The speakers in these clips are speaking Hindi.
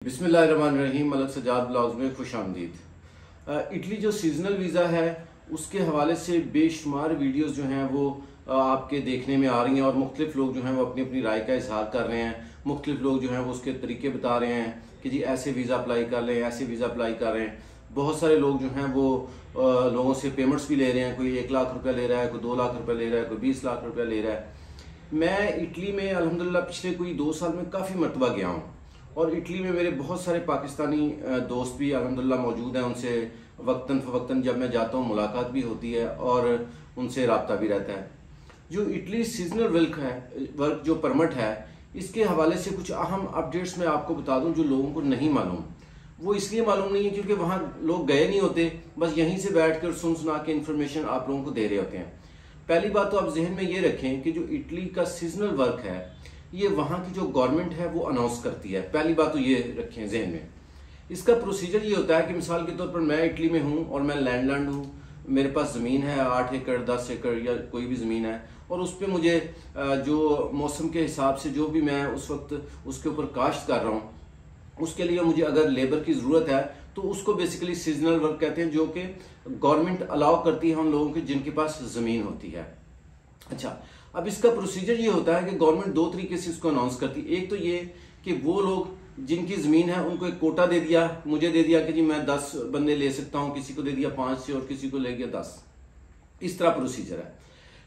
बिस्मिल्लाहिर्रहमानिर्रहीम। मलक सजाद ब्लॉग्स में खुश आमदीद। इटली जो सीजनल वीज़ा है उसके हवाले से बेशुमार वीडियोस जो हैं वो आपके देखने में आ रही हैं और मुख्तलिफ लोग जो हैं वो अपनी अपनी राय का इजहार कर रहे हैं। मुख्तलिफ लोग जो हैं वो उसके तरीके बता रहे हैं कि जी ऐसे वीज़ा अप्लाई कर लें, ऐसे वीज़ा अप्लाई कर रहे हैं। बहुत सारे लोग जो हैं वो लोगों से पेमेंट्स भी ले रहे हैं। कोई 1 लाख रुपया ले रहा है, कोई 2 लाख रुपया ले रहा है, कोई 20 लाख रुपया ले रहा है। मैं इटली में अल्हम्दुलिल्लाह पिछले कोई 2 साल में काफ़ी मरतबा गया हूँ और इटली में मेरे बहुत सारे पाकिस्तानी दोस्त भी अल्हम्दुलिल्लाह मौजूद हैं। उनसे वक्तन फ़वक्तन जब मैं जाता हूँ मुलाकात भी होती है और उनसे रब्ता भी रहता है। जो इटली सीजनल वर्क जो परमिट है इसके हवाले से कुछ अहम अपडेट्स मैं आपको बता दूं जो लोगों को नहीं मालूम। वो इसलिए मालूम नहीं है क्योंकि वहाँ लोग गए नहीं होते, बस यहीं से बैठ कर सुना के इन्फॉर्मेशन आप लोगों को दे रहे होते हैं। पहली बात तो आप जहन में ये रखें कि जो इटली का सीजनल वर्क है ये वहाँ की जो गवर्नमेंट है वो अनाउंस करती है। पहली बात तो ये रखें जहन में। इसका प्रोसीजर ये होता है कि मिसाल के तौर पर मैं इटली में हूँ और मैं लैंडलैंड हूँ, मेरे पास ज़मीन है 8 एकड़ 10 एकड़ या कोई भी ज़मीन है और उस पर मुझे जो मौसम के हिसाब से जो भी मैं उस वक्त उसके ऊपर काश्त कर रहा हूँ उसके लिए मुझे अगर लेबर की ज़रूरत है तो उसको बेसिकली सीजनल वर्क कहते हैं, जो कि गवर्नमेंट अलाउ करती है उन लोगों के जिनके पास ज़मीन होती है। अच्छा, अब इसका प्रोसीजर ये होता है कि गवर्नमेंट 2 तरीके से इसको अनाउंस करती है। एक तो ये कि वो लोग जिनकी ज़मीन है उनको एक कोटा दे दिया, मुझे दे दिया कि जी मैं 10 बंदे ले सकता हूँ, किसी को दे दिया 5 से और किसी को ले गया 10। इस तरह प्रोसीजर है।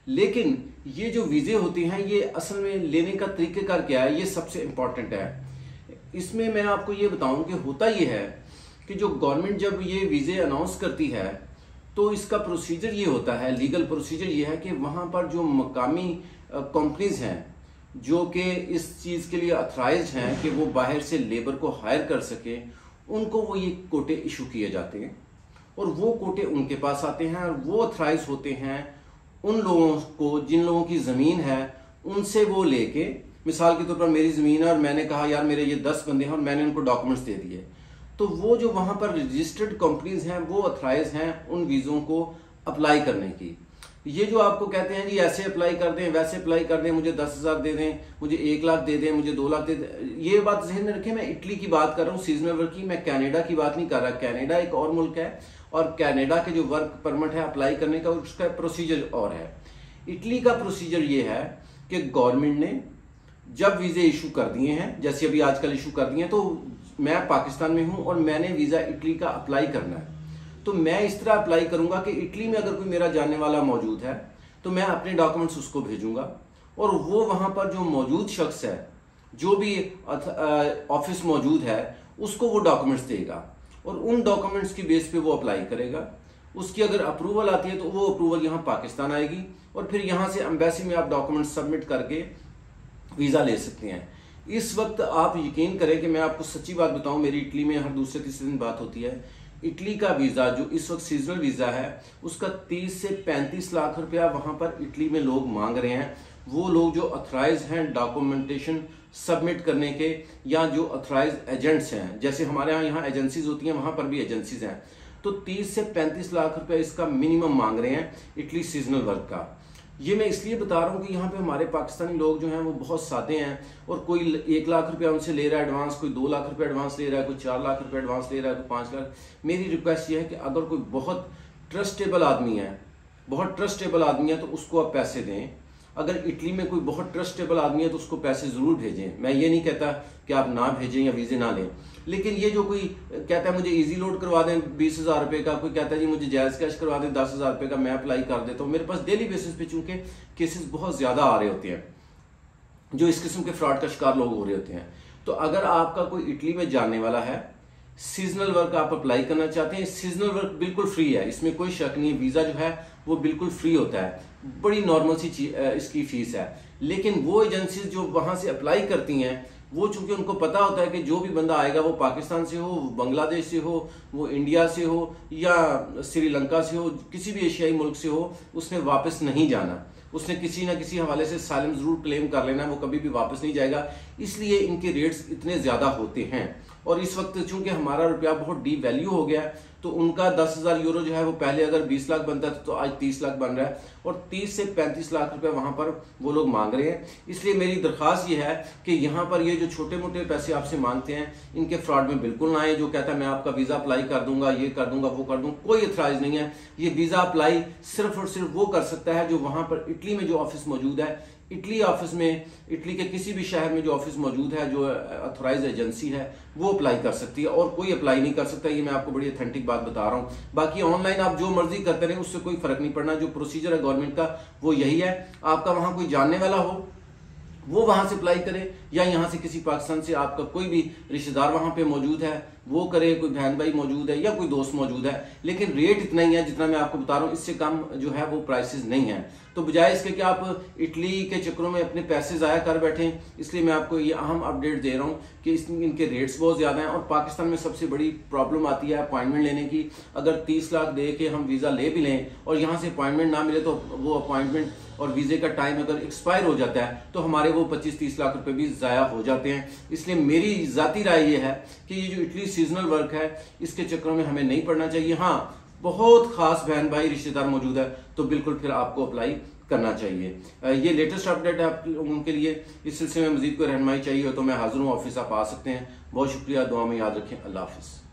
लेकिन ये जो वीज़े होती हैं ये असल में लेने का तरीक़ेकार क्या है, ये सबसे इम्पॉर्टेंट है। इसमें मैं आपको ये बताऊँ कि होता ये है कि जो गवर्नमेंट जब ये वीज़े अनाउंस करती है तो इसका प्रोसीजर ये होता है, लीगल प्रोसीजर ये है कि वहाँ पर जो मकामी कंपनीज हैं जो कि इस चीज़ के लिए अथराइज्ड हैं कि वो बाहर से लेबर को हायर कर सके, उनको वो ये कोटे इशू किए जाते हैं और वो कोटे उनके पास आते हैं और वो अथराइज होते हैं उन लोगों को जिन लोगों की ज़मीन है उनसे वो लेके। मिसाल के तौर पर मेरी ज़मीन है और मैंने कहा यार मेरे ये 10 बंदे हैं और मैंने उनको डॉक्यूमेंट्स दे दिए, तो वो जो वहाँ पर रजिस्टर्ड कंपनीज हैं वो अथराइज हैं उन वीज़ों को अप्लाई करने की। ये जो आपको कहते हैं जी ऐसे अप्लाई कर दें, वैसे अप्लाई कर दें, मुझे 10,000 दे दें, मुझे 1 लाख दे दें, मुझे 2 लाख दे दें, ये बात जहन में रखें। मैं इटली की बात कर रहा हूँ सीजनल वर्क की, मैं कनाडा की बात नहीं कर रहा। कनाडा एक और मुल्क है और कनाडा के जो वर्क परमिट है अप्लाई करने का उसका प्रोसीजर और है। इटली का प्रोसीजर ये है कि गवर्नमेंट ने जब वीज़े इशू कर दिए हैं, जैसे अभी आजकल इशू कर दिए हैं, तो मैं पाकिस्तान में हूं और मैंने वीज़ा इटली का अप्लाई करना है, तो मैं इस तरह अप्लाई करूंगा कि इटली में अगर कोई मेरा जानने वाला मौजूद है तो मैं अपने डॉक्यूमेंट्स उसको भेजूंगा और वो वहां पर जो मौजूद शख्स है, जो भी ऑफिस मौजूद है, उसको वो डॉक्यूमेंट्स देगा और उन डॉक्यूमेंट्स की बेस पे वो अप्लाई करेगा। उसकी अगर अप्रूवल आती है तो वो अप्रूवल यहाँ पाकिस्तान आएगी और फिर यहाँ से एम्बेसी में आप डॉक्यूमेंट्स सबमिट करके वीज़ा ले सकते हैं। इस वक्त आप यकीन करें कि मैं आपको सच्ची बात बताऊं, मेरी इटली में हर दूसरे तीसरे दिन बात होती है। इटली का वीज़ा जो इस वक्त सीजनल वीज़ा है उसका 30 से 35 लाख रुपया वहां पर इटली में लोग मांग रहे हैं। वो लोग जो अथराइज हैं डॉक्यूमेंटेशन सबमिट करने के या जो अथराइज एजेंट्स हैं, जैसे हमारे यहाँ एजेंसीज होती हैं वहां पर भी एजेंसीज हैं, तो 30 से 35 लाख रुपया इसका मिनिमम मांग रहे हैं इटली सीजनल वर्क का। ये मैं इसलिए बता रहा हूँ कि यहाँ पे हमारे पाकिस्तानी लोग जो हैं वो बहुत सादे हैं और कोई 1 लाख रुपया उनसे ले रहा है एडवांस, कोई 2 लाख रुपया एडवांस ले रहा है, कोई 4 लाख रुपया एडवांस ले रहा है, कोई 5 लाख। मेरी रिक्वेस्ट ये है कि अगर कोई बहुत ट्रस्टेबल आदमी है, तो उसको आप पैसे दें। अगर इटली में कोई बहुत ट्रस्टेबल आदमी है तो उसको पैसे ज़रूर भेजें। मैं ये नहीं कहता कि आप ना भेजें या वीज़े ना लें, लेकिन ये जो कोई कहता है मुझे इजी लोड करवा दें 20,000 रुपये का, कोई कहता है जी मुझे जायज़ कैश करवा दें 10,000 रुपये का, मैं अप्लाई कर देता हूँ। मेरे पास डेली बेसिस पे चूंकि केसेस बहुत ज़्यादा आ रहे होते हैं जो इस किस्म के फ्रॉड का शिकार लोग हो रहे होते हैं, तो अगर आपका कोई इटली में जानने वाला है, सीजनल वर्क आप अप्लाई करना चाहते हैं, सीजनल वर्क बिल्कुल फ्री है, इसमें कोई शक नहीं है। वीज़ा जो है वो बिल्कुल फ्री होता है, बड़ी नॉर्मल सी इसकी फीस है। लेकिन वो एजेंसीज जो वहाँ से अप्लाई करती हैं वो चूंकि उनको पता होता है कि जो भी बंदा आएगा वो पाकिस्तान से हो, बांग्लादेश से हो, वो इंडिया से हो या श्रीलंका से हो, किसी भी एशियाई मुल्क से हो, उसने वापस नहीं जाना, उसने किसी ना किसी हवाले से साइलम जरूर क्लेम कर लेना, वो कभी भी वापस नहीं जाएगा। इसलिए इनके रेट्स इतने ज़्यादा होते हैं और इस वक्त चूंकि हमारा रुपया बहुत डी वैल्यू हो गया है, तो उनका 10,000 यूरो जो है वो पहले अगर 20 लाख बनता था तो आज 30 लाख बन रहा है, और 30 से 35 लाख रुपए वहां पर वो लोग मांग रहे हैं। इसलिए मेरी दरख्वास्त ये है कि यहाँ पर ये जो छोटे मोटे पैसे आपसे मांगते हैं, इनके फ्रॉड में बिल्कुल ना आए। जो कहता है मैं आपका वीजा अप्लाई कर दूंगा, ये कर दूंगा, वो कर दूंगा, कोई एतराज नहीं है। ये वीजा अप्लाई सिर्फ और सिर्फ वो कर सकता है जो वहां पर इटली में जो ऑफिस मौजूद है, इटली ऑफिस में, इटली के किसी भी शहर में जो ऑफिस मौजूद है, जो अथोराइज एजेंसी है, वो अप्लाई कर सकती है, और कोई अप्लाई नहीं कर सकता। ये मैं आपको बड़ी ऑथेंटिक बात बता रहा हूं। बाकी ऑनलाइन आप जो मर्जी करते रहे, उससे कोई फर्क नहीं पड़ना। जो प्रोसीजर है गवर्नमेंट का वो यही है। आपका वहां कोई जानने वाला हो वो वहां से अप्लाई करे, या यहां से किसी पाकिस्तान से आपका कोई भी रिश्तेदार वहां पे मौजूद है वो करे, कोई बहन भाई मौजूद है या कोई दोस्त मौजूद है। लेकिन रेट इतना ही है जितना मैं आपको बता रहा हूं, इससे कम जो है वो प्राइसेस नहीं है। तो बजाय इसके कि आप इटली के चक्करों में अपने पैसे ज़ाया कर बैठें, इसलिए मैं आपको ये अहम अपडेट दे रहा हूँ कि इनके रेट्स बहुत ज़्यादा हैं। और पाकिस्तान में सबसे बड़ी प्रॉब्लम आती है अपॉइंटमेंट लेने की। अगर 30 लाख दे के हम वीज़ा ले भी लें और यहाँ से अपॉइंटमेंट ना मिले, तो वो अपॉइंटमेंट और वीज़े का टाइम अगर एक्सपायर हो जाता है तो हमारे वो 25-30 लाख रुपए भी ज़ाया हो जाते हैं। इसलिए मेरी ज़ाती राय ये है कि ये जो इटली सीजनल वर्क है, इसके चक्करों में हमें नहीं पड़ना चाहिए। हाँ, बहुत खास बहन भाई रिश्तेदार मौजूद है तो बिल्कुल फिर आपको अप्लाई करना चाहिए। ये लेटेस्ट अपडेट है आप लोगों के लिए। इस सिलसिले में मजीद कोई रहनुमाई चाहिए हो तो मैं हाजिर हूँ, ऑफिस आप आ सकते हैं। बहुत शुक्रिया, दुआ में याद रखें। अल्लाह हाफिज़।